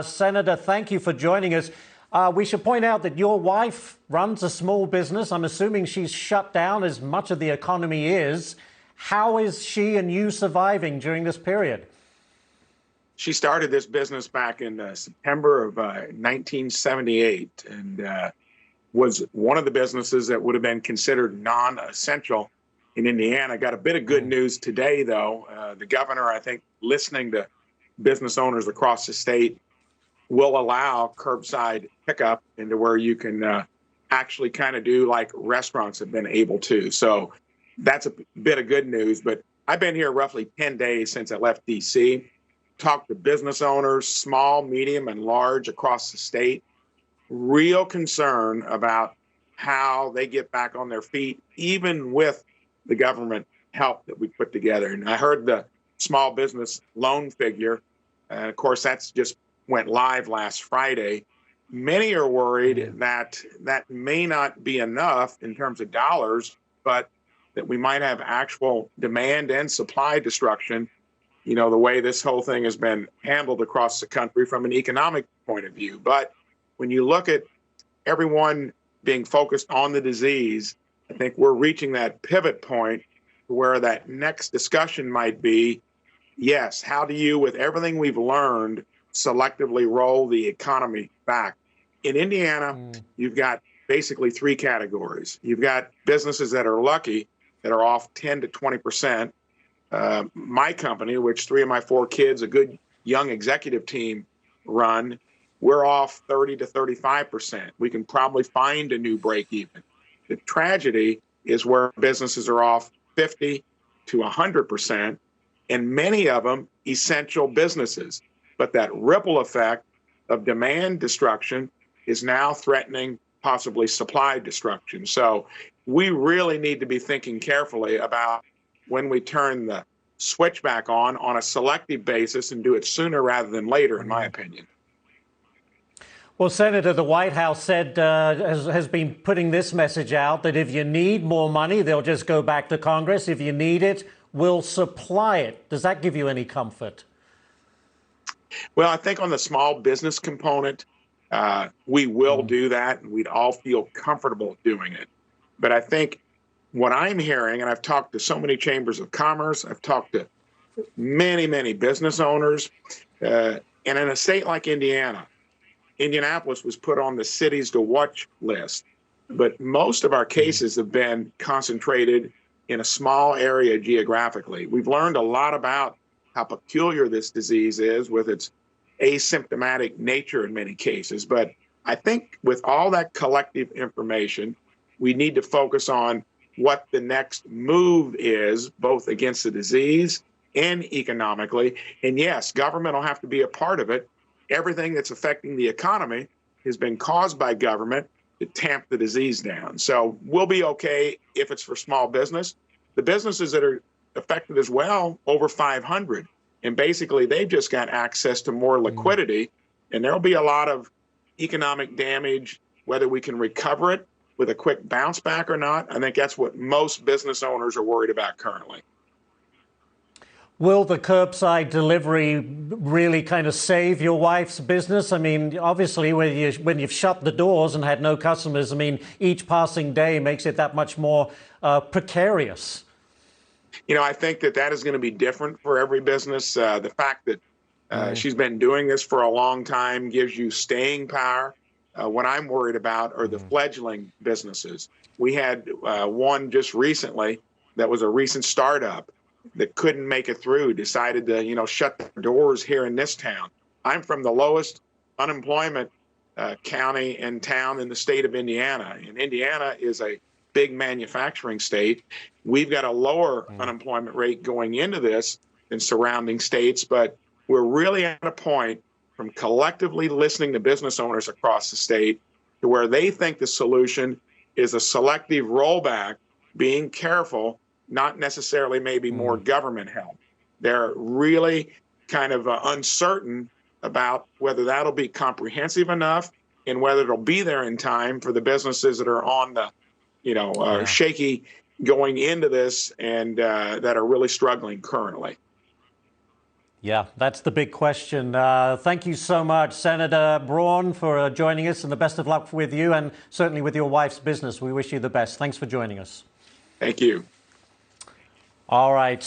Senator, thank you for joining us. We should point out that your wife runs a small business. I'm assuming she's shut down as much of the economy is. How is she and you surviving during this period? She started this business back in September of 1978 and was one of the businesses that would have been considered non-essential in Indiana. Got a bit of good news today, though. The governor, I think, listening to business owners across the state, will allow curbside pickup into where you can actually kind of do like restaurants have been able to. So that's a bit of good news. But I've been here roughly 10 days since I left D.C., talked to business owners, small, medium, and large across the state. Real concern about how they get back on their feet, even with the government help that we put together. And I heard the small business loan figure. Of course, that's just went live last Friday. Many are worried that that may not be enough in terms of dollars, but that we might have actual demand and supply destruction, you know, the way this whole thing has been handled across the country from an economic point of view. But when you look at everyone being focused on the disease, I think we're reaching that pivot point where that next discussion might be, yes, how do you, with everything we've learned, selectively roll the economy back? In Indiana, you've got basically three categories. You've got businesses that are lucky, that are off 10 to 20%. My company, which 3 of my 4 kids, a good young executive team run, we're off 30 to 35%. We can probably find a new break even. The tragedy is where businesses are off 50 to 100%, and many of them essential businesses. But that ripple effect of demand destruction is now threatening possibly supply destruction. So we really need to be thinking carefully about when we turn the switch back on a selective basis and do it sooner rather than later, in my opinion. Well, Senator, the White House said has been putting this message out that if you need more money, they'll just go back to Congress. If you need it, we'll supply it. Does that give you any comfort? Well, I think on the small business component, we will do that, and we'd all feel comfortable doing it. But I think what I'm hearing, and I've talked to so many chambers of commerce, I've talked to many, many business owners, and in a state like Indiana, Indianapolis was put on the cities to watch list. But most of our cases have been concentrated in a small area geographically. We've learned a lot about how peculiar this disease is with its asymptomatic nature in many cases. But I think with all that collective information, we need to focus on what the next move is, both against the disease and economically. And yes, government will have to be a part of it. Everything that's affecting the economy has been caused by government to tamp the disease down. So we'll be okay if it's for small business. The businesses that are affected as well, over 500. And basically, they've just got access to more liquidity. And there'll be a lot of economic damage, whether we can recover it with a quick bounce back or not. I think that's what most business owners are worried about currently. Will the curbside delivery really kind of save your wife's business? I mean, obviously, when you've shut the doors and had no customers, I mean, each passing day makes it that much more precarious. You know, I think that is going to be different for every business. The fact that she's been doing this for a long time gives you staying power. What I'm worried about are the fledgling businesses. We had one just recently that was a recent startup that couldn't make it through, decided to, you know, shut their doors here in this town. I'm from the lowest unemployment county and town in the state of Indiana. And Indiana is a big manufacturing state. We've got a lower unemployment rate going into this than surrounding states, but we're really at a point from collectively listening to business owners across the state to where they think the solution is a selective rollback, being careful, not necessarily maybe more government help. They're really kind of uncertain about whether that'll be comprehensive enough and whether it'll be there in time for the businesses that are on the, you know, shaky going into this and that are really struggling currently. Yeah, that's the big question. Thank you so much, Senator Braun, for joining us, and the best of luck with you and certainly with your wife's business. We wish you the best. Thanks for joining us. Thank you. All right.